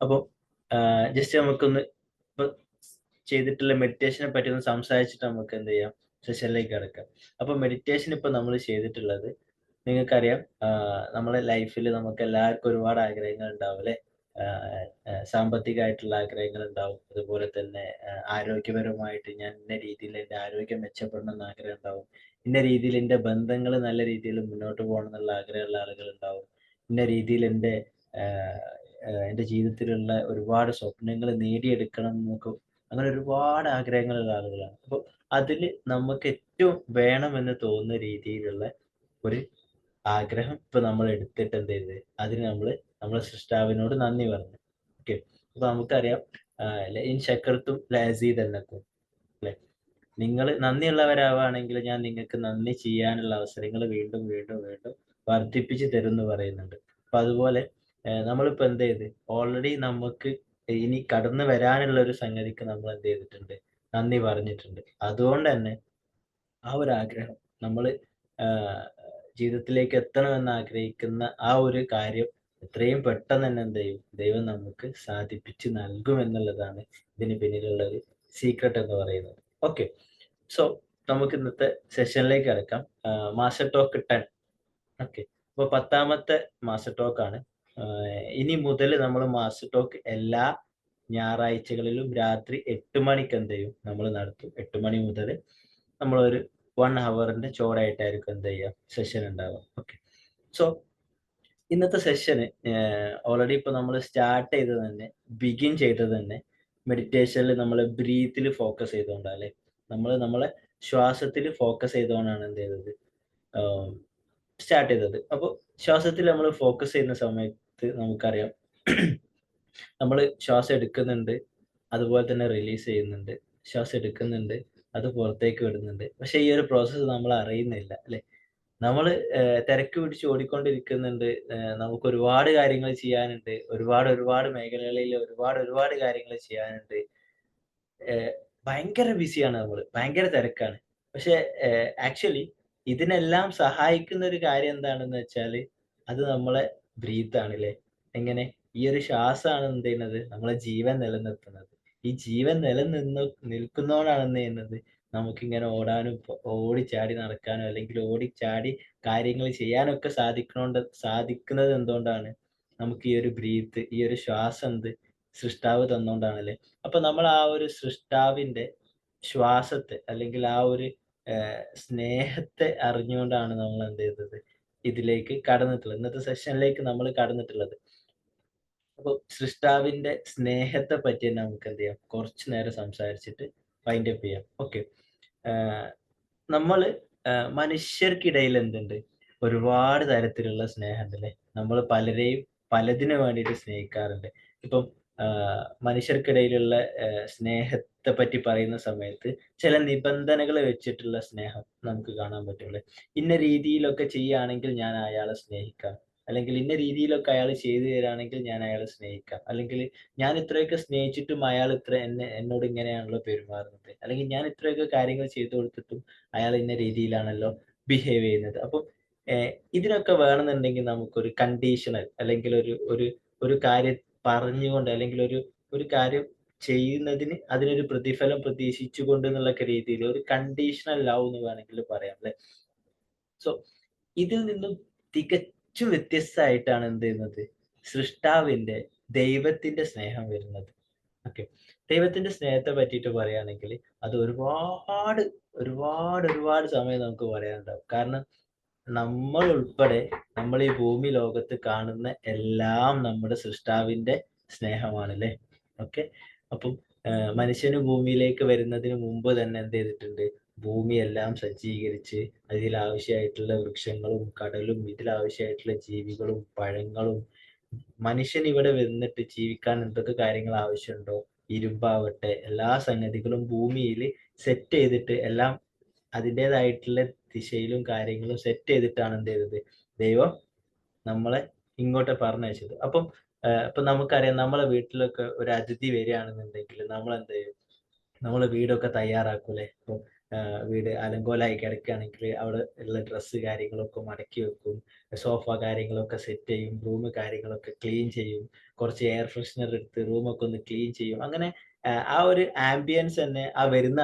അപ്പോൾ ജസ്റ്റ് നമുക്കൊന്ന് ഇപ്പൊ ചെയ്തിട്ടുള്ള മെഡിറ്റേഷനെ പറ്റി ഒന്ന് സംസാരിച്ചിട്ട് നമുക്ക് എന്ത് ചെയ്യാം, സെഷനിലേക്ക് കിടക്കാം. അപ്പൊ മെഡിറ്റേഷൻ ഇപ്പൊ നമ്മൾ ചെയ്തിട്ടുള്ളത്, നിങ്ങൾക്കറിയാം, നമ്മളെ ലൈഫിൽ നമുക്ക് എല്ലാവർക്കും ഒരുപാട് ആഗ്രഹങ്ങൾ ഉണ്ടാവും അല്ലെ. സാമ്പത്തികമായിട്ടുള്ള ആഗ്രഹങ്ങൾ ഉണ്ടാവും, അതുപോലെ തന്നെ ആരോഗ്യപരമായിട്ട് ഞാൻ ഇന്ന രീതിയിൽ എൻ്റെ ആരോഗ്യം മെച്ചപ്പെടണം എന്ന് ആഗ്രഹം ഉണ്ടാവും, ഇന്ന രീതിയിൽ എൻ്റെ ബന്ധങ്ങൾ നല്ല രീതിയിൽ മുന്നോട്ട് പോകണം എന്നുള്ള ആഗ്രഹമുള്ള ആളുകൾ ഉണ്ടാവും, ഇന്ന രീതിയിൽ എൻ്റെ ജീവിതത്തിലുള്ള ഒരുപാട് സ്വപ്നങ്ങൾ നേടിയെടുക്കണം എന്നൊക്കെ, അങ്ങനെ ഒരുപാട് ആഗ്രഹങ്ങളുള്ള ആളുകളാണ്. അപ്പോൾ അതിൽ നമുക്ക് ഏറ്റവും വേണമെന്ന് തോന്നുന്ന രീതിയിലുള്ള ഒരു ആഗ്രഹം ഇപ്പൊ നമ്മൾ എടുത്തിട്ട് എന്ത് ചെയ്ത്, അതിന് നമ്മളെ സൃഷ്ടാവിനോട് നന്ദി പറഞ്ഞു. ഓക്കെ. അപ്പൊ നമുക്കറിയാം, ലഇൻ ശക്കർത്തും ലഅസീദന്നക്കും, അല്ലെ. നിങ്ങൾ നന്ദിയുള്ളവരാവുകയാണെങ്കിൽ ഞാൻ നിങ്ങൾക്ക് നന്ദി ചെയ്യാനുള്ള അവസരങ്ങൾ വീണ്ടും വീണ്ടും വീണ്ടും വർദ്ധിപ്പിച്ച് തരും എന്ന് പറയുന്നുണ്ട്. അപ്പൊ അതുപോലെ നമ്മളിപ്പോ എന്ത് ചെയ്ത്, ഓൾറെഡി നമുക്ക് ഇനി കടന്നു വരാനുള്ള ഒരു സംഗതിക്ക് നമ്മൾ എന്ത് ചെയ്തിട്ടുണ്ട്, നന്ദി പറഞ്ഞിട്ടുണ്ട്. അതുകൊണ്ട് തന്നെ ആ ഒരു ആഗ്രഹം നമ്മള് ജീവിതത്തിലേക്ക് എത്തണമെന്ന് ആഗ്രഹിക്കുന്ന ആ ഒരു കാര്യം എത്രയും പെട്ടെന്ന് തന്നെ എന്ത് ചെയ്യും, ദൈവം നമുക്ക് സാധിപ്പിച്ച് നൽകും എന്നുള്ളതാണ് ഇതിന് പിന്നിലുള്ള ഒരു സീക്രട്ട് എന്ന് പറയുന്നത്. ഓക്കെ. സോ നമുക്ക് ഇന്നത്തെ സെഷനിലേക്ക് കിടക്കാം. Master talk 10. ഓക്കെ. അപ്പൊ 10ാമത്തെ മാസ്റ്റർ ടോക്ക് ആണ്. ഇനി മുതൽ നമ്മൾ മാസ്റ്റർ ടോക്ക് എല്ലാ ഞായറാഴ്ചകളിലും രാത്രി 8 മണിക്ക് എന്ത് ചെയ്യും, നമ്മൾ നടത്തും. 8 മണി മുതൽ നമ്മളൊരു 1 ഹവറിന്റെ ചോടായിട്ടായിരിക്കും എന്ത് ചെയ്യുക, സെഷൻ ഉണ്ടാവുക. ഓക്കെ. സോ ഇന്നത്തെ സെഷന് ഓൾറെഡി ഇപ്പൊ നമ്മൾ സ്റ്റാർട്ട് ചെയ്തത് തന്നെ, ബിഗിൻ ചെയ്തത് തന്നെ മെഡിറ്റേഷനിൽ നമ്മൾ ബ്രീത്തിൽ ഫോക്കസ് ചെയ്തുകൊണ്ടാണ് അല്ലെ. നമ്മളെ ശ്വാസത്തിൽ ഫോക്കസ് ചെയ്തുകൊണ്ടാണ് എന്ത് ചെയ്തത്, സ്റ്റാർട്ട് ചെയ്തത്. അപ്പോൾ ശ്വാസത്തിൽ നമ്മൾ ഫോക്കസ് ചെയ്യുന്ന സമയത്ത് നമുക്കറിയാം, നമ്മൾ ശ്വാസം എടുക്കുന്നുണ്ട്, അതുപോലെ തന്നെ റിലീസ് ചെയ്യുന്നുണ്ട്. ശ്വാസം എടുക്കുന്നുണ്ട്, അത് പുറത്തേക്ക് വിടുന്നുണ്ട്. പക്ഷെ ഈ ഒരു പ്രോസസ്സ് നമ്മൾ അറിയുന്നില്ല അല്ലെ. നമ്മള് തിരക്ക് പിടിച്ച് ഓടിക്കൊണ്ടിരിക്കുന്നുണ്ട്. നമുക്ക് ഒരുപാട് കാര്യങ്ങൾ ചെയ്യാനുണ്ട്. ഒരുപാട് മേഖലകളിൽ ഒരുപാട് കാര്യങ്ങൾ ചെയ്യാനുണ്ട്. ഏഹ് ഭയങ്കര ബിസിയാണ് നമ്മള്. ഭയങ്കര തിരക്കാണ്. പക്ഷെ ആക്ച്വലി ഇതിനെല്ലാം സഹായിക്കുന്ന ഒരു കാര്യം എന്താണെന്ന് വെച്ചാല്, അത് നമ്മളെ ബ്രീത്ത് ആണ്ല്ലേ. എങ്ങനെ? ഈ ഒരു ശ്വാസാണ് എന്ത് ചെയ്യുന്നത്, നമ്മളെ ജീവൻ നിലനിർത്തുന്നത്. ഈ ജീവൻ നിൽക്കുന്നോണ്ടാണ് എന്ത് ചെയ്യുന്നത്, നമുക്കിങ്ങനെ ഓടാനും ഓടിച്ചാടി നടക്കാനോ അല്ലെങ്കിൽ ഓടിച്ചാടി കാര്യങ്ങൾ ചെയ്യാനൊക്കെ സാധിക്കുന്നത് എന്തുകൊണ്ടാണ്? നമുക്ക് ഈ ഒരു ബ്രീത്ത്, ഈ ഒരു ശ്വാസം സൃഷ്ടാവ് തന്നോണ്ടാണല്ലേ. അപ്പൊ നമ്മൾ ആ ഒരു സൃഷ്ടാവിന്റെ ശ്വാസത്തെ അല്ലെങ്കിൽ ആ ഒരു സ്നേഹത്തെ അറിഞ്ഞുകൊണ്ടാണ് നമ്മൾ എന്ത് ചെയ്തത്, ഇതിലേക്ക് കടന്നിട്ടുള്ളത്. ഇന്നത്തെ സെഷനിലേക്ക് നമ്മൾ കടന്നിട്ടുള്ളത്. അപ്പൊ സൃഷ്ടാവിന്റെ സ്നേഹത്തെ പറ്റി തന്നെ നമുക്ക് എന്ത് ചെയ്യാം, കുറച്ചു നേരം സംസാരിച്ചിട്ട് വൈൻഡ് അപ്പ് ചെയ്യാം. ഓക്കെ. നമ്മള് മനുഷ്യർക്കിടയിൽ എന്തുണ്ട്, ഒരുപാട് തരത്തിലുള്ള സ്നേഹമുണ്ട് ല്ലേ. നമ്മൾ പലരെയും പലതിനു വേണ്ടിയിട്ട് സ്നേഹിക്കാറുണ്ട്. ഇപ്പം മനുഷ്യർക്കിടയിലുള്ള സ്നേഹത്തെ പറ്റി പറയുന്ന സമയത്ത് ചില നിബന്ധനകൾ വെച്ചിട്ടുള്ള സ്നേഹം നമുക്ക് കാണാൻ പറ്റും ല്ലേ. ഇന്ന രീതിയിലൊക്കെ ചെയ്യുകയാണെങ്കിൽ ഞാൻ അയാളെ സ്നേഹിക്കാം. അല്ലെങ്കിൽ ഇന്ന രീതിയിലൊക്കെ അയാൾ ചെയ്തു തരാണെങ്കിൽ ഞാൻ അയാളെ സ്നേഹിക്കാം. അല്ലെങ്കിൽ ഞാൻ ഇത്രയൊക്കെ സ്നേഹിച്ചിട്ടും അയാൾ എന്നോട് ഇങ്ങനെയാണല്ലോ പെരുമാറുന്നത്. അല്ലെങ്കിൽ ഞാൻ ഇത്രയൊക്കെ കാര്യങ്ങൾ ചെയ്തു കൊടുത്തിട്ടും അയാൾ ഇന്ന രീതിയിലാണല്ലോ ബിഹേവ് ചെയ്യുന്നത്. അപ്പം ഇതിനൊക്കെ വേണമെന്നുണ്ടെങ്കിൽ നമുക്കൊരു കണ്ടീഷണൽ അല്ലെങ്കിൽ ഒരു ഒരു ഒരു കാര്യം പറഞ്ഞുകൊണ്ട് അല്ലെങ്കിൽ ഒരു കാര്യം ചെയ്യുന്നതിന് അതിനൊരു പ്രതിഫലം പ്രതീക്ഷിച്ചുകൊണ്ട് എന്നുള്ളൊക്കെ രീതിയിൽ ഒരു കണ്ടീഷണൽ ലവ് എന്ന് വേണമെങ്കിൽ പറയാം ല്ലേ. സോ ഇതിൽ നിന്നും തികച്ചും വ്യത്യസ്തമായിട്ടാണ് എന്ത് ചെയ്യുന്നത്, സൃഷ്ടാവിന്റെ ദൈവത്തിന്റെ സ്നേഹം വരുന്നത്. ഓക്കെ. ദൈവത്തിന്റെ സ്നേഹത്തെ പറ്റിയിട്ട് പറയുകയാണെങ്കിൽ അത് ഒരുപാട് സമയം നമുക്ക് പറയാനുണ്ടാവും. കാരണം നമ്മൾ ഉൾപ്പെടെ നമ്മൾ ഈ ഭൂമി ലോകത്ത് കാണുന്ന എല്ലാം നമ്മുടെ സൃഷ്ടാവിന്റെ സ്നേഹമാണ് ല്ലേ. ഓക്കെ. അപ്പം മനുഷ്യന് ഭൂമിയിലേക്ക് വരുന്നതിന് മുമ്പ് തന്നെ എന്ത് ചെയ്തിട്ടുണ്ട്, ഭൂമിയെല്ലാം സജ്ജീകരിച്ച് അതിലാവശ്യമായിട്ടുള്ള വൃക്ഷങ്ങളും കടലും ഇതിലാവശ്യമായിട്ടുള്ള ജീവികളും പഴങ്ങളും, മനുഷ്യൻ ഇവിടെ വന്നിട്ട് ജീവിക്കാൻ എന്തൊക്കെ കാര്യങ്ങൾ ആവശ്യമുണ്ടോ, ഇരുമ്പാവട്ടെ എല്ലാ സംഗതികളും ഭൂമിയിൽ സെറ്റ് ചെയ്തിട്ട് എല്ലാം അതിൻ്റെതായിട്ടുള്ള ദിശയിലും കാര്യങ്ങളും സെറ്റ് ചെയ്തിട്ടാണ് എന്ത് ചെയ്തത്, ദൈവം നമ്മളെ ഇങ്ങോട്ട് പറഞ്ഞയച്ചത്. അപ്പം ഇപ്പൊ നമുക്കറിയാം, നമ്മളെ വീട്ടിലൊക്കെ ഒരു അതിഥി വരികയാണെന്നുണ്ടെങ്കിൽ നമ്മൾ എന്ത് ചെയ്യും, നമ്മള് വീടൊക്കെ തയ്യാറാക്കൂലേ. ഇപ്പം വീട് അലങ്കോലായി കിടക്കുകയാണെങ്കിൽ അവിടെ ഉള്ള ഡ്രസ്സ് കാര്യങ്ങളൊക്കെ മടക്കി വെക്കും. സോഫ കാര്യങ്ങളൊക്കെ സെറ്റ് ചെയ്യും, റൂം കാര്യങ്ങളൊക്കെ ക്ലീൻ ചെയ്യും, കുറച്ച് എയർ ഫ്രഷ്നർ എടുത്ത് റൂമൊക്കെ ഒന്ന് ക്ലീൻ ചെയ്യും. അങ്ങനെ ആ ഒരു ആംബിയൻസ് തന്നെ ആ വരുന്ന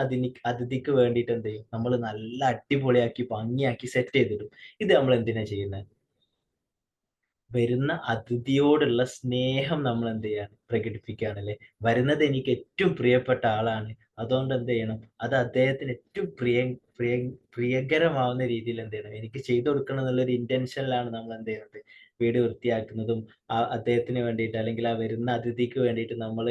അതിഥിക്ക് വേണ്ടിയിട്ട് എന്ത് ചെയ്യും, നമ്മൾ നല്ല അടിപൊളിയാക്കി ഭംഗിയാക്കി സെറ്റ് ചെയ്തിടും. ഇത് നമ്മൾ എന്തിനാ ചെയ്യുന്നത്? വരുന്ന അതിഥിയോടുള്ള സ്നേഹം നമ്മൾ എന്ത് ചെയ്യാണ്, പ്രകടിപ്പിക്കുകയാണല്ലേ. വരുന്നത് എനിക്ക് ഏറ്റവും പ്രിയപ്പെട്ട ആളാണ്, അതുകൊണ്ട് എന്ത് ചെയ്യണം, അത് അദ്ദേഹത്തിന് ഏറ്റവും പ്രിയ പ്രിയകരമാവുന്ന രീതിയിൽ എന്ത് ചെയ്യണം, എനിക്ക് ചെയ്തു കൊടുക്കണം എന്നുള്ളൊരു ഇന്റൻഷനിലാണ് നമ്മൾ എന്ത് ചെയ്യുന്നത്, വീട് വൃത്തിയാക്കുന്നതും അദ്ദേഹത്തിന് വേണ്ടിയിട്ട് അല്ലെങ്കിൽ ആ വരുന്ന അതിഥിക്ക് വേണ്ടിയിട്ട് നമ്മൾ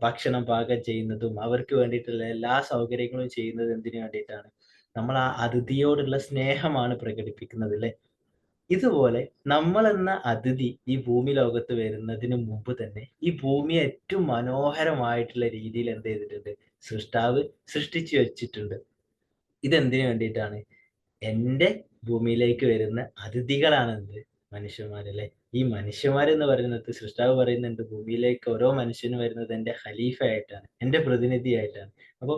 ഭക്ഷണം പാകം ചെയ്യുന്നതും അവർക്ക് വേണ്ടിയിട്ടുള്ള എല്ലാ സൗകര്യങ്ങളും ചെയ്യുന്നത് എന്തിനു വേണ്ടിയിട്ടാണ്? നമ്മൾ ആ അതിഥിയോടുള്ള സ്നേഹമാണ് പ്രകടിപ്പിക്കുന്നത് അല്ലേ. ഇതുപോലെ നമ്മളെന്ന അതിഥി ഈ ഭൂമി ലോകത്ത് വരുന്നതിന് മുമ്പ് തന്നെ ഈ ഭൂമിയെ ഏറ്റവും മനോഹരമായിട്ടുള്ള രീതിയിൽ എന്ത് ചെയ്തിട്ടുണ്ട്, സൃഷ്ടാവ് സൃഷ്ടിച്ചു വെച്ചിട്ടുണ്ട്. ഇതെന്തിനു വേണ്ടിയിട്ടാണ്? എന്റെ ഭൂമിയിലേക്ക് വരുന്ന അതിഥികളാണ് എന്ത്, മനുഷ്യന്മാരല്ലേ. ഈ മനുഷ്യന്മാരെന്ന് പറയുന്നത് സൃഷ്ടാവ് പറയുന്നുണ്ട്, ഭൂമിയിലേക്ക് ഓരോ മനുഷ്യനും വരുന്നത് എന്റെ ഖലീഫ ആയിട്ടാണ്, എന്റെ പ്രതിനിധിയായിട്ടാണ്. അപ്പൊ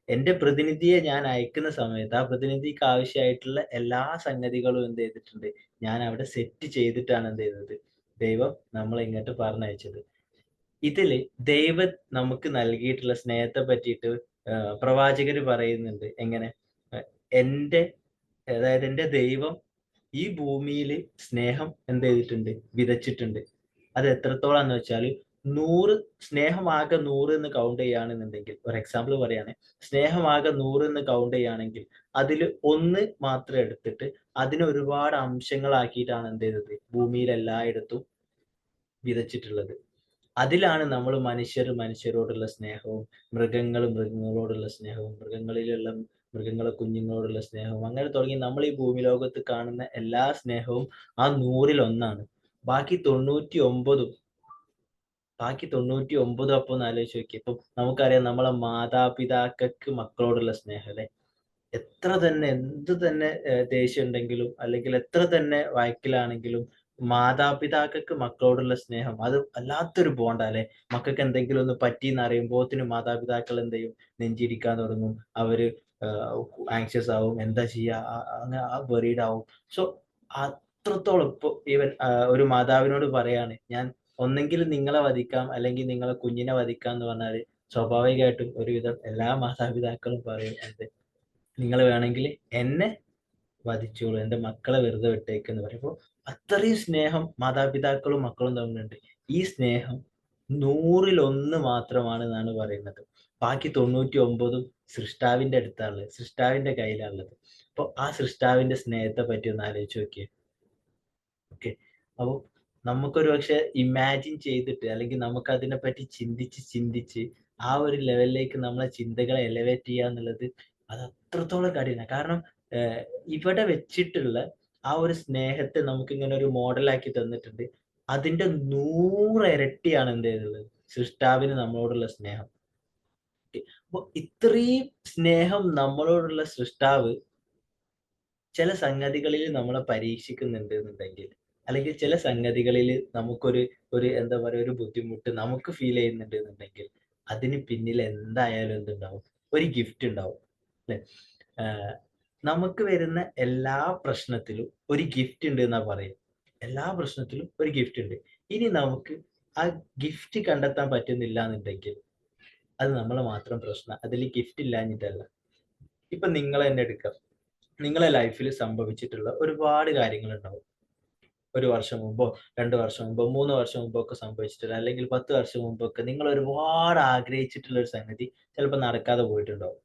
എന്റെ പ്രതിനിധിയെ ഞാൻ അയക്കുന്ന സമയത്ത് ആ പ്രതിനിധിക്ക് ആവശ്യമായിട്ടുള്ള എല്ലാ സംഗതികളും എന്ത് ചെയ്തിട്ടുണ്ട്, ഞാൻ അവിടെ സെറ്റ് ചെയ്തിട്ടാണ് എന്ത് ചെയ്തത്, ദൈവം നമ്മളെ ഇങ്ങോട്ട് പറഞ്ഞയച്ചത്. ഇതില് ദൈവം നമുക്ക് നൽകിയിട്ടുള്ള സ്നേഹത്തെ പറ്റിയിട്ട് പ്രവാചകര് പറയുന്നുണ്ട്. എങ്ങനെ? അഹ് എന്റെ അതായത് എന്റെ ദൈവം ഈ ഭൂമിയില് സ്നേഹം എന്ത് ചെയ്തിട്ടുണ്ട്, വിതച്ചിട്ടുണ്ട്. അത് എത്രത്തോളാന്ന് വെച്ചാല് 100 സ്നേഹമാകെ 100 എന്ന് കൗണ്ട് ചെയ്യുകയാണെന്നുണ്ടെങ്കിൽ, ഒരു എക്സാമ്പിൾ പറയാണ്, സ്നേഹമാകെ 100 എന്ന് കൗണ്ട് ചെയ്യുകയാണെങ്കിൽ അതില് 1 മാത്രം എടുത്തിട്ട് അതിനെ ഒരുപാട് അംശങ്ങളാക്കിയിട്ടാണ് എന്ത് ചെയ്തത്, ഭൂമിയിൽ എല്ലായിടത്തും വിതച്ചിട്ടുള്ളത്. അതിലാണ് നമ്മൾ മനുഷ്യരോടുള്ള സ്നേഹവും, മൃഗങ്ങളോടുള്ള സ്നേഹവും, മൃഗങ്ങളെ കുഞ്ഞുങ്ങളോടുള്ള സ്നേഹവും, അങ്ങനെ തുടങ്ങി നമ്മൾ ഈ ഭൂമി ലോകത്ത് കാണുന്ന എല്ലാ സ്നേഹവും ആ 100-ൽ 1 ബാക്കി 99 അപ്പൊ ഒന്ന് ആലോചിച്ച് നോക്കിയേ. ഇപ്പം നമുക്കറിയാം നമ്മളെ മാതാപിതാക്കൾക്ക് മക്കളോടുള്ള സ്നേഹം അല്ലെ. എത്ര തന്നെ എന്ത് തന്നെ ദേഷ്യം ഉണ്ടെങ്കിലും അല്ലെങ്കിൽ എത്ര തന്നെ വഴക്കിലാണെങ്കിലും മാതാപിതാക്കൾക്ക് മക്കളോടുള്ള സ്നേഹം അത് വല്ലാത്തൊരു ബോണ്ടാ അല്ലെ. മക്കൾക്ക് എന്തെങ്കിലും ഒന്ന് പറ്റിയെന്ന് അറിയുമ്പോത്തിന് മാതാപിതാക്കൾ എന്ത് ചെയ്യും, നെഞ്ചിടിക്കാൻ തുടങ്ങും. അവര് ആങ്ഷ്യസ് ആവും, എന്താ ചെയ്യാ, അങ്ങനെ വെറീഡ് ആവും. സോ അത്രത്തോളം ഇപ്പൊ ഈവൻ ഒരു മാതാവിനോട് പറയാണ്, ഞാൻ ഒന്നെങ്കിൽ നിങ്ങളെ വധിക്കാം അല്ലെങ്കിൽ നിങ്ങളെ കുഞ്ഞിനെ വധിക്കാം എന്ന് പറഞ്ഞാല് സ്വാഭാവികമായിട്ടും ഒരുവിധം എല്ലാ മാതാപിതാക്കളും പറയും എന്ത്, നിങ്ങൾ വേണമെങ്കിൽ എന്നെ വധിച്ചോളൂ, എന്റെ മക്കളെ വെറുതെ വിട്ടേക്കെന്ന് പറയുമ്പോ അത്രയും സ്നേഹം മാതാപിതാക്കളും മക്കളും തമ്മിലുണ്ട്. ഈ സ്നേഹം 100-ൽ 1 മാത്രമാണ് എന്നാണ് പറയുന്നത്. ബാക്കി 99 സൃഷ്ടാവിന്റെ അടുത്താണുള്ളത്, സൃഷ്ടാവിന്റെ കയ്യിലാണുള്ളത്. അപ്പൊ ആ സൃഷ്ടാവിന്റെ സ്നേഹത്തെ പറ്റി ഒന്ന് ആലോചിച്ച് നോക്കിയേ. ഓക്കെ. അപ്പൊ നമുക്കൊരു പക്ഷെ ഇമാജിൻ ചെയ്തിട്ട് അല്ലെങ്കിൽ നമുക്ക് അതിനെ പറ്റി ചിന്തിച്ച് ആ ഒരു ലെവലിലേക്ക് നമ്മളെ ചിന്തകളെ എലവേറ്റ് ചെയ്യുക എന്നുള്ളത് അത് അത്രത്തോളം കഠിന. കാരണം ഏഹ് ഇവിടെ വെച്ചിട്ടുള്ള ആ ഒരു സ്നേഹത്തെ നമുക്ക് ഇങ്ങനെ ഒരു മോഡലാക്കി തന്നിട്ടുണ്ട്. അതിന്റെ 100 ഇരട്ടിയാണ് എന്ത് ചെയ്തത്, സൃഷ്ടാവിന് നമ്മളോടുള്ള സ്നേഹം. അപ്പൊ ഇത്രയും സ്നേഹം നമ്മളോടുള്ള സൃഷ്ടാവ് ചില സംഗതികളിൽ നമ്മളെ പരീക്ഷിക്കുന്നുണ്ട് എന്നുണ്ടെങ്കിൽ, അല്ലെങ്കിൽ ചില സംഗതികളിൽ നമുക്കൊരു ഒരു എന്താ പറയുക, ഒരു ബുദ്ധിമുട്ട് നമുക്ക് ഫീൽ ചെയ്യുന്നുണ്ട് എന്നുണ്ടെങ്കിൽ, അതിന് പിന്നിൽ എന്തായാലും എന്തുണ്ടാവും, ഒരു ഗിഫ്റ്റ് ഉണ്ടാവും അല്ലെ. ആഹ് നമുക്ക് വരുന്ന എല്ലാ പ്രശ്നത്തിലും ഒരു ഗിഫ്റ്റ് ഉണ്ട് എന്നാ പറയും. എല്ലാ പ്രശ്നത്തിലും ഒരു ഗിഫ്റ്റ് ഉണ്ട്. ഇനി നമുക്ക് ആ ഗിഫ്റ്റ് കണ്ടെത്താൻ പറ്റുന്നില്ല എന്നുണ്ടെങ്കിൽ അത് നമ്മളെ മാത്രം പ്രശ്നം, അതിൽ ഗിഫ്റ്റ് ഇല്ലാഞ്ഞിട്ടല്ല. ഇപ്പൊ നിങ്ങൾ തന്നെ എടുക്കാം. നിങ്ങളെ ലൈഫിൽ സംഭവിച്ചിട്ടുള്ള ഒരുപാട് കാര്യങ്ങളുണ്ടാവും. 1 വർഷം മുമ്പോ, 2 വർഷം മുമ്പോ, 3 വർഷം മുമ്പോ ഒക്കെ സംഭവിച്ചിട്ടുള്ള, അല്ലെങ്കിൽ 10 വർഷം മുമ്പൊക്കെ നിങ്ങൾ ഒരുപാട് ആഗ്രഹിച്ചിട്ടുള്ള ഒരു സംഗതി ചിലപ്പോൾ നടക്കാതെ പോയിട്ടുണ്ടാവും.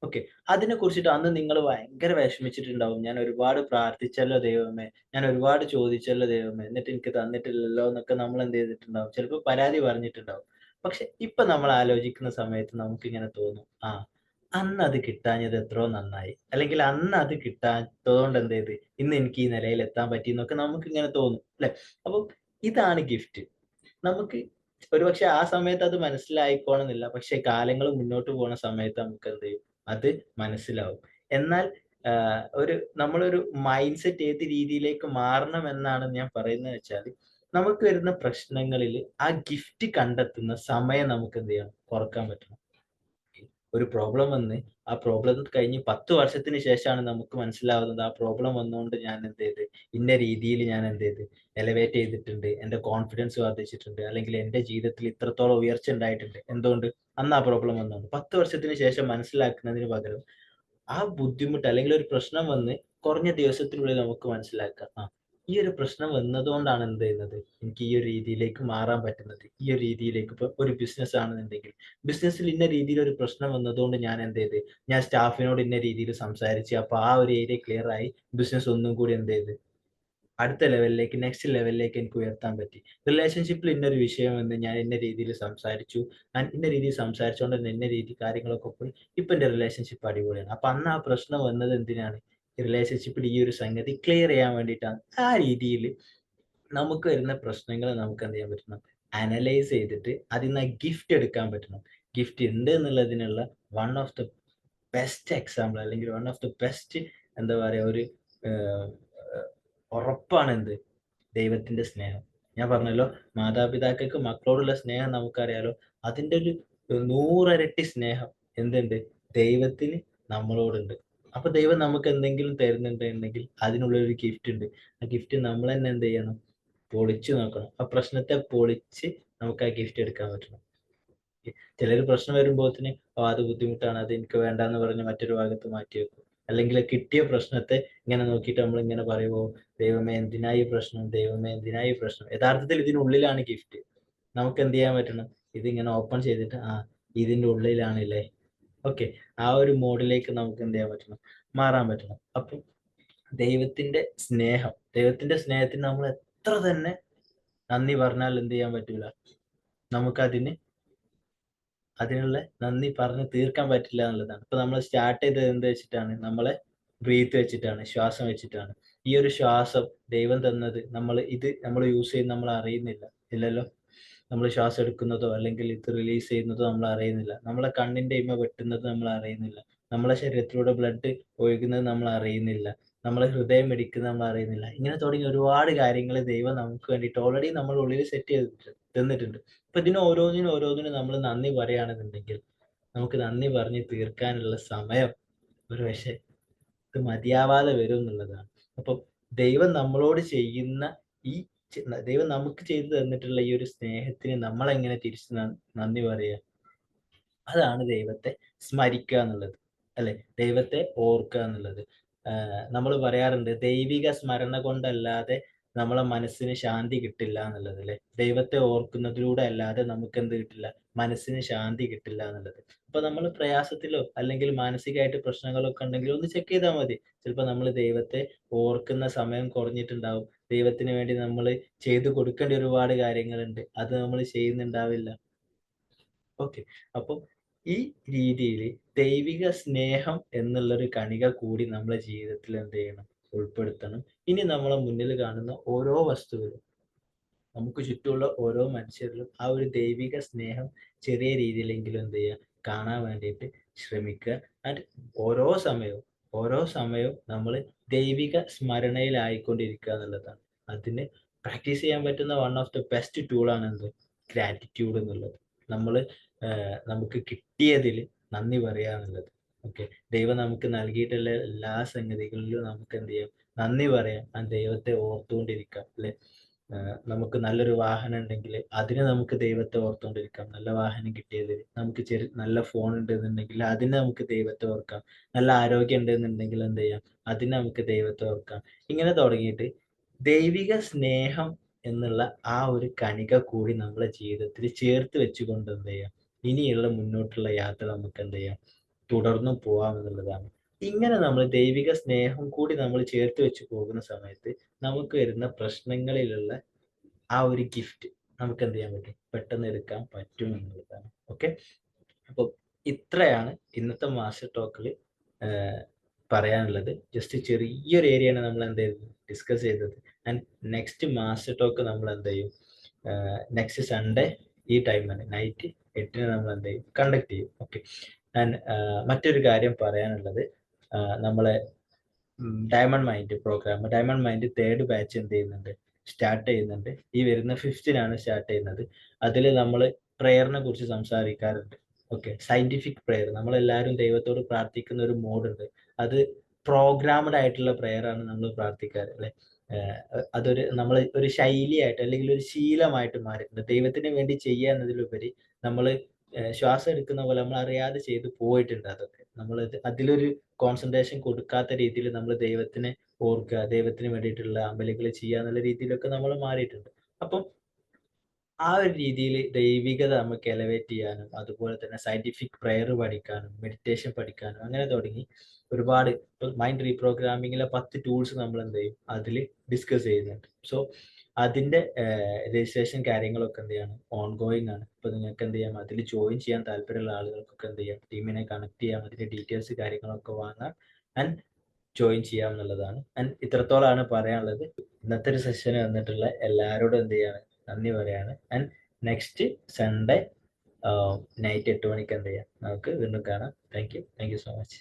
ഓക്കെ. അതിനെ കുറിച്ചിട്ട് അന്ന് നിങ്ങൾ ഭയങ്കര വിഷമിച്ചിട്ടുണ്ടാവും. ഞാൻ ഒരുപാട് പ്രാർത്ഥിച്ചല്ലോ ദൈവമേ, ഞാൻ ഒരുപാട് ചോദിച്ചല്ലോ ദൈവമേ, എന്നിട്ട് എനിക്ക് തന്നിട്ടില്ലല്ലോ എന്നൊക്കെ നമ്മൾ എന്ത് ചെയ്തിട്ടുണ്ടാവും, ചിലപ്പോൾ പരാതി പറഞ്ഞിട്ടുണ്ടാവും. പക്ഷെ ഇപ്പൊ നമ്മൾ ആലോചിക്കുന്ന സമയത്ത് നമുക്കിങ്ങനെ തോന്നും, അന്ന് അത് കിട്ടാഞ്ഞത് എത്രയോ നന്നായി. അല്ലെങ്കിൽ അന്ന് അത് കിട്ടാത്തതുകൊണ്ട് എന്ത് ചെയ്ത് ഇന്ന് എനിക്ക് ഈ നിലയിൽ എത്താൻ പറ്റി എന്നൊക്കെ നമുക്കിങ്ങനെ തോന്നും ല്ലേ? അപ്പൊ ഇതാണ് ഗിഫ്റ്റ്. നമുക്ക് ഒരുപക്ഷെ ആ സമയത്ത് അത് മനസ്സിലായിക്കോണമെന്നില്ല. പക്ഷെ കാലങ്ങൾ മുന്നോട്ട് പോണ സമയത്ത് നമുക്ക് എന്ത് ചെയ്യും, അത് മനസ്സിലാവും. എന്നാൽ നമ്മളൊരു മൈൻഡ് സെറ്റ് ഏത് രീതിയിലേക്ക് മാറണം എന്നാണ് ഞാൻ പറയുന്നത് വെച്ചാല്, നമുക്ക് വരുന്ന പ്രശ്നങ്ങളില് ആ ഗിഫ്റ്റ് കണ്ടെത്തുന്ന സമയം നമുക്ക് എന്ത് ചെയ്യണം, കുറക്കാൻ പറ്റണം. ഒരു പ്രോബ്ലം വന്ന് ആ പ്രോബ്ലം കഴിഞ്ഞ് 10 വർഷത്തിന് ശേഷമാണ് നമുക്ക് മനസ്സിലാവുന്നത് ആ പ്രോബ്ലം വന്നുകൊണ്ട് ഞാൻ എന്ത് ചെയ്ത് ഇന്ന രീതിയിൽ ഞാൻ എന്ത് ചെയ്ത് എലവേറ്റ് ചെയ്തിട്ടുണ്ട്, എന്റെ കോൺഫിഡൻസ് വർദ്ധിച്ചിട്ടുണ്ട്, അല്ലെങ്കിൽ എന്റെ ജീവിതത്തിൽ ഇത്രത്തോളം ഉയർച്ച ഉണ്ടായിട്ടുണ്ട്. എന്തുകൊണ്ട്? അന്ന് ആ പ്രോബ്ലം വന്നുകൊണ്ട്. 10 വർഷത്തിന് ശേഷം മനസ്സിലാക്കുന്നതിന് പകരം ആ ബുദ്ധിമുട്ട് അല്ലെങ്കിൽ ഒരു പ്രശ്നം വന്ന് കുറഞ്ഞ ദിവസത്തിനുള്ളിൽ നമുക്ക് മനസ്സിലാക്കാം, ആ ഈ ഒരു പ്രശ്നം വന്നതുകൊണ്ടാണ് എന്ത് ചെയ്യുന്നത് എനിക്ക് ഈ ഒരു രീതിയിലേക്ക് മാറാൻ പറ്റുന്നത്. ഈ ഒരു രീതിയിലേക്ക് ഇപ്പൊ ഒരു ബിസിനസ് ആണെന്നുണ്ടെങ്കിൽ ബിസിനസ്സിൽ ഇന്ന രീതിയിൽ ഒരു പ്രശ്നം വന്നതുകൊണ്ട് ഞാൻ എന്ത് ചെയ്ത് ഞാൻ സ്റ്റാഫിനോട് ഇന്ന രീതിയിൽ സംസാരിച്ച് അപ്പൊ ആ ഒരു ഏരിയ ക്ലിയർ ആയി ബിസിനസ് ഒന്നും കൂടി എന്ത് ചെയ്ത് അടുത്ത ലെവലിലേക്ക് നെക്സ്റ്റ് ലെവലിലേക്ക് എനിക്ക് ഉയർത്താൻ പറ്റി. റിലേഷൻഷിപ്പിൽ ഇന്നൊരു വിഷയം വന്ന് ഞാൻ ഇന്ന രീതിയിൽ സംസാരിച്ചു. ഞാൻ ഇന്ന രീതിയിൽ സംസാരിച്ചുകൊണ്ട് തന്നെ ഇന്ന രീതി കാര്യങ്ങളൊക്കെ പോയി. ഇപ്പൊ എന്റെ റിലേഷൻഷിപ്പ് അടിപൊളിയാണ്. അപ്പൊ അന്ന് ആ പ്രശ്നം വന്നത് എന്തിനാണ്? റിലേഷൻഷിപ്പിൽ ഈ ഒരു സംഗതി ക്ലിയർ ചെയ്യാൻ വേണ്ടിയിട്ടാണ്. ആ രീതിയിൽ നമുക്ക് വരുന്ന പ്രശ്നങ്ങൾ നമുക്ക് എന്ത് ചെയ്യാൻ പറ്റണം? അനലൈസ് ചെയ്തിട്ട് അതിന്ന് ഗിഫ്റ്റ് എടുക്കാൻ പറ്റണം. ഗിഫ്റ്റ് ഉണ്ട് എന്നുള്ളതിനുള്ള one of the best example അല്ലെങ്കിൽ വൺ ഓഫ് ദ ബെസ്റ്റ് എന്താ പറയാ ഒരു ഏഹ്, ഉറപ്പാണ് എന്ത്? ദൈവത്തിന്റെ സ്നേഹം. ഞാൻ പറഞ്ഞല്ലോ, മാതാപിതാക്കൾക്ക് മക്കളോടുള്ള സ്നേഹം നമുക്കറിയാലോ. അതിന്റെ ഒരു 100 ഇരട്ടി സ്നേഹം എന്തുണ്ട്? ദൈവത്തിന് നമ്മളോടുണ്ട്. അപ്പൊ ദൈവം നമുക്ക് എന്തെങ്കിലും തരുന്നുണ്ടെങ്കിൽ അതിനുള്ള ഒരു ഗിഫ്റ്റ് ഉണ്ട്. ആ ഗിഫ്റ്റ് നമ്മൾ തന്നെ എന്ത് ചെയ്യണം? പൊളിച്ചു നോക്കണം. ആ പ്രശ്നത്തെ പൊളിച്ച് നമുക്ക് ആ ഗിഫ്റ്റ് എടുക്കാൻ പറ്റണം. ചിലര് പ്രശ്നം വരുമ്പോത്തിന് അത് ബുദ്ധിമുട്ടാണ്, അത് എനിക്ക് വേണ്ടാന്ന് പറഞ്ഞ് മറ്റൊരു ഭാഗത്ത് മാറ്റി വെക്കും. അല്ലെങ്കിൽ കിട്ടിയ പ്രശ്നത്തെ ഇങ്ങനെ നോക്കിയിട്ട് നമ്മളിങ്ങനെ പറയുമോ, ദൈവമേ എന്തിനാ ഈ പ്രശ്നം? ദൈവമേ എന്തിനാ ഈ പ്രശ്നം? യഥാർത്ഥത്തിൽ ഇതിനുള്ളിലാണ് ഗിഫ്റ്റ്. നമുക്ക് എന്ത് ചെയ്യാൻ പറ്റണം? ഇതിങ്ങനെ ഓപ്പൺ ചെയ്തിട്ട് ഇതിന്റെ ഉള്ളിലാണല്ലേ. ഓക്കെ. ആ ഒരു മോഡിലേക്ക് നമുക്ക് എന്ത് ചെയ്യാൻ പറ്റണം? മാറാൻ പറ്റണം. അപ്പം ദൈവത്തിന്റെ സ്നേഹത്തിന് നമ്മൾ എത്ര തന്നെ നന്ദി പറഞ്ഞാൽ എന്ത് ചെയ്യാൻ പറ്റൂല. നമുക്കതിന് അതിനുള്ള നന്ദി പറഞ്ഞ് തീർക്കാൻ പറ്റില്ല എന്നുള്ളതാണ്. ഇപ്പൊ നമ്മൾ സ്റ്റാർട്ട് ചെയ്തത് എന്ത് വെച്ചിട്ടാണ്? നമ്മളെ ബ്രീത്ത് വെച്ചിട്ടാണ്, ശ്വാസം വെച്ചിട്ടാണ്. ഈ ഒരു ശ്വാസം ദൈവം തന്നത് നമ്മൾ യൂസ് ചെയ്യുന്നത് നമ്മൾ അറിയുന്നില്ല. ഇല്ലല്ലോ. നമ്മൾ ശ്വാസം എടുക്കുന്നതോ അല്ലെങ്കിൽ ഇത് റിലീസ് ചെയ്യുന്നതോ നമ്മൾ അറിയുന്നില്ല. നമ്മളെ കണ്ണിന്റെ ഇമ വെട്ടുന്നത് നമ്മൾ അറിയുന്നില്ല. നമ്മളെ ശരീരത്തിലൂടെ ബ്ലഡ് ഒഴുകുന്നത് നമ്മൾ അറിയുന്നില്ല. നമ്മളെ ഹൃദയം മിടിക്കുന്നത് നമ്മൾ അറിയുന്നില്ല. ഇങ്ങനെ തുടങ്ങി ഒരുപാട് കാര്യങ്ങൾ ദൈവം നമുക്ക് വേണ്ടിയിട്ട് ഓൾറെഡി നമ്മുടെ ഉള്ളിൽ സെറ്റ് ചെയ്തിട്ട് തന്നിട്ടുണ്ട്. അപ്പൊ ഇതിന് ഓരോന്നിനും നമ്മൾ നന്ദി പറയുകയാണെന്നുണ്ടെങ്കിൽ നമുക്ക് നന്ദി പറഞ്ഞ് തീർക്കാനുള്ള സമയം ഒരു പക്ഷേ ഇത് മതിയാവാതെ വരും എന്നുള്ളതാണ്. അപ്പൊ ദൈവം നമ്മളോട് ചെയ്യുന്ന ഈ ദൈവം നമുക്ക് ചെയ്തു തന്നിട്ടുള്ള ഈ ഒരു സ്നേഹത്തിന് നമ്മൾ എങ്ങനെ തിരിച്ച് നന്ദി പറയുക? അതാണ് ദൈവത്തെ സ്മരിക്കുക എന്നുള്ളത്. അല്ലെ? ദൈവത്തെ ഓർക്കുക എന്നുള്ളത്. നമ്മൾ പറയാറുണ്ട് ദൈവിക സ്മരണ കൊണ്ടല്ലാതെ നമ്മളെ മനസ്സിന് ശാന്തി കിട്ടില്ല എന്നുള്ളത് അല്ലെ? ദൈവത്തെ ഓർക്കുന്നതിലൂടെ അല്ലാതെ നമുക്ക് എന്ത് കിട്ടില്ല? മനസ്സിന് ശാന്തി കിട്ടില്ല എന്നുള്ളത്. അപ്പൊ നമ്മൾ പ്രയാസത്തിലോ അല്ലെങ്കിൽ മാനസികമായിട്ട് പ്രശ്നങ്ങളൊക്കെ ഉണ്ടെങ്കിൽ ഒന്ന് ചെക്ക് ചെയ്താൽ മതി. ചിലപ്പോൾ നമ്മൾ ദൈവത്തെ ഓർക്കുന്ന സമയം കുറഞ്ഞിട്ടുണ്ടാവും. ദൈവത്തിന് വേണ്ടി നമ്മൾ ചെയ്തു കൊടുക്കേണ്ട ഒരുപാട് കാര്യങ്ങളുണ്ട്. അത് നമ്മൾ ചെയ്യുന്നുണ്ടാവില്ല. ഓക്കെ. അപ്പം ഈ രീതിയില് ദൈവിക സ്നേഹം എന്നുള്ളൊരു കണിക കൂടി നമ്മളെ ജീവിതത്തിൽ എന്ത് ചെയ്യണം? ഉൾപ്പെടുത്തണം. ഇനി നമ്മളെ മുന്നിൽ കാണുന്ന ഓരോ വസ്തുവിലും, നമുക്ക് ചുറ്റുമുള്ള ഓരോ മനുഷ്യരിലും ആ ഒരു ദൈവിക സ്നേഹം ചെറിയ രീതിയിലെങ്കിലും എന്ത് ചെയ്യുക? കാണാൻ വേണ്ടിയിട്ട് ശ്രമിക്കുക. ആൻഡ് ഓരോ സമയവും, ഓരോ സമയവും നമ്മള് ദൈവിക സ്മരണയിലായിക്കൊണ്ടിരിക്കുക എന്നുള്ളതാണ്. അതിന് പ്രാക്ടീസ് ചെയ്യാൻ പറ്റുന്ന one of the best tool ആണ് എന്ത്? ഗ്രാറ്റിറ്റ്യൂഡ് എന്നുള്ളത്. നമ്മള് നമുക്ക് കിട്ടിയതിൽ നന്ദി പറയുക എന്നുള്ളത്. ഓക്കെ. ദൈവം നമുക്ക് നൽകിയിട്ടുള്ള എല്ലാ സംഗതികളിലും നമുക്ക് എന്ത് ചെയ്യാം? നന്ദി പറയാം. ആ ദൈവത്തെ ഓർത്തുകൊണ്ടിരിക്കാം അല്ലെ? നമുക്ക് നല്ലൊരു വാഹനം ഉണ്ടെങ്കിൽ അതിന് നമുക്ക് ദൈവത്തെ ഓർത്തുകൊണ്ടിരിക്കാം. നല്ല വാഹനം കിട്ടിയതിൽ. നമുക്ക് നല്ല ഫോൺ ഉണ്ടെന്നുണ്ടെങ്കിൽ അതിന് നമുക്ക് ദൈവത്തെ ഓർക്കാം. നല്ല ആരോഗ്യം ഉണ്ടെന്നുണ്ടെങ്കിൽ എന്ത് ചെയ്യാം? അതിന് നമുക്ക് ദൈവത്തെ ഓർക്കാം. ഇങ്ങനെ തുടങ്ങിയിട്ട് ദൈവിക സ്നേഹം എന്നുള്ള ആ ഒരു കണിക കൂടി നമ്മളെ ജീവിതത്തിൽ ചേർത്ത് വെച്ചുകൊണ്ട് എന്ത് ചെയ്യാം? ഇനിയുള്ള മുന്നോട്ടുള്ള യാത്ര നമുക്ക് എന്ത് ചെയ്യാം? തുടർന്നും പോവാം എന്നുള്ളതാണ്. ഇങ്ങനെ നമ്മൾ ദൈവിക സ്നേഹം കൂടി നമ്മൾ ചേർത്ത് വെച്ച് പോകുന്ന സമയത്ത് നമുക്ക് വരുന്ന പ്രശ്നങ്ങളിലുള്ള ആ ഒരു ഗിഫ്റ്റ് നമുക്ക് എന്ത് ചെയ്യാൻ പറ്റും? പെട്ടെന്ന് എടുക്കാൻ പറ്റും എന്നുള്ളതാണ്. ഓക്കെ. അപ്പൊ ഇത്രയാണ് ഇന്നത്തെ മാസ്റ്റർ ടോക്കിൽ പറയാനുള്ളത്. ജസ്റ്റ് ചെറിയൊരു ഏരിയയാണ് നമ്മൾ എന്ത് ചെയ്തത്? ഡിസ്കസ് ചെയ്തത്. ആൻഡ് നെക്സ്റ്റ് മാസ്റ്റർ ടോക്ക് നമ്മൾ എന്ത് ചെയ്യും? നെക്സ്റ്റ് സൺഡേ ഈ ടൈം തന്നെ നൈറ്റ് 8 നമ്മൾ എന്ത് ചെയ്യും? കണ്ടക്ട് ചെയ്യും. ഓക്കെ. ആൻഡ് മറ്റൊരു കാര്യം പറയാനുള്ളത്, നമ്മളെ diamond mind program, diamond mind 3rd batch എന്ത് ചെയ്യുന്നുണ്ട്? സ്റ്റാർട്ട് ചെയ്യുന്നുണ്ട്. ഈ വരുന്ന 5th സ്റ്റാർട്ട് ചെയ്യുന്നത്. അതിൽ നമ്മൾ പ്രേയറിനെ കുറിച്ച് സംസാരിക്കാറുണ്ട്. ഓക്കെ, സയന്റിഫിക് പ്രെയർ, നമ്മളെല്ലാവരും ദൈവത്തോട് പ്രാർത്ഥിക്കുന്ന ഒരു മോഡുണ്ട്. അത് പ്രോഗ്രാംഡ് ആയിട്ടുള്ള പ്രെയർ ആണ് നമ്മൾ പ്രാർത്ഥിക്കാറ് അല്ലെ. അതൊരു നമ്മൾ ഒരു ശൈലിയായിട്ട് അല്ലെങ്കിൽ ഒരു ശീലമായിട്ട് മാറിയിട്ടുണ്ട്. ദൈവത്തിന് വേണ്ടി ചെയ്യുക എന്നതിലുപരി നമ്മൾ ശ്വാസം എടുക്കുന്ന പോലെ നമ്മൾ അറിയാതെ ചെയ്തു പോയിട്ടുണ്ട്. അതൊക്കെ നമ്മൾ അതിലൊരു കോൺസെൻട്രേഷൻ കൊടുക്കാത്ത രീതിയിൽ നമ്മൾ ദൈവത്തിനെ ഓർക്കുക, ദൈവത്തിന് വേണ്ടിയിട്ടുള്ള അമലുകൾ ചെയ്യുക എന്നുള്ള രീതിയിലൊക്കെ നമ്മൾ മാറിയിട്ടുണ്ട്. അപ്പം ആ ഒരു രീതിയിൽ ദൈവികത നമുക്ക് എലവേറ്റ് ചെയ്യാനും അതുപോലെ തന്നെ സയന്റിഫിക് പ്രെയർ പഠിക്കാനും മെഡിറ്റേഷൻ പഠിക്കാനും അങ്ങനെ തുടങ്ങി ഒരുപാട്. മൈൻഡ് റീപ്രോഗ്രാമിങ്ങിലെ 10 ടൂൾസ് നമ്മൾ എന്ത് ചെയ്യും അതിൽ ഡിസ്കസ് ചെയ്യുന്നുണ്ട്. സോ അതിന്റെ രജിസ്ട്രേഷൻ കാര്യങ്ങളൊക്കെ എന്ത് ചെയ്യാണ്, ഓൺ ഗോയിങ് ആണ്. ഇപ്പൊ നിങ്ങൾക്ക് എന്ത് ചെയ്യാം, അതിൽ ജോയിൻ ചെയ്യാൻ താല്പര്യമുള്ള ആളുകൾക്കൊക്കെ എന്ത് ചെയ്യാം, ടീമിനെ കണക്ട് ചെയ്യാം, അതിന്റെ ഡീറ്റെയിൽസ് കാര്യങ്ങളൊക്കെ വാങ്ങാം ആൻഡ് ജോയിൻ ചെയ്യാം എന്നുള്ളതാണ്. ആൻഡ് ഇത്രത്തോളമാണ് പറയാനുള്ളത്. ഇന്നത്തെ ഒരു സെഷന് വന്നിട്ടുള്ള എല്ലാവരോടും എന്ത് ചെയ്യാണ്, നന്ദി പറയാണ്. ആൻഡ് നെക്സ്റ്റ് സൺഡേ നൈറ്റ് 8 മണിക്ക് എന്ത് ചെയ്യാം, നമുക്ക് വീണ്ടും കാണാം. Thank you so much.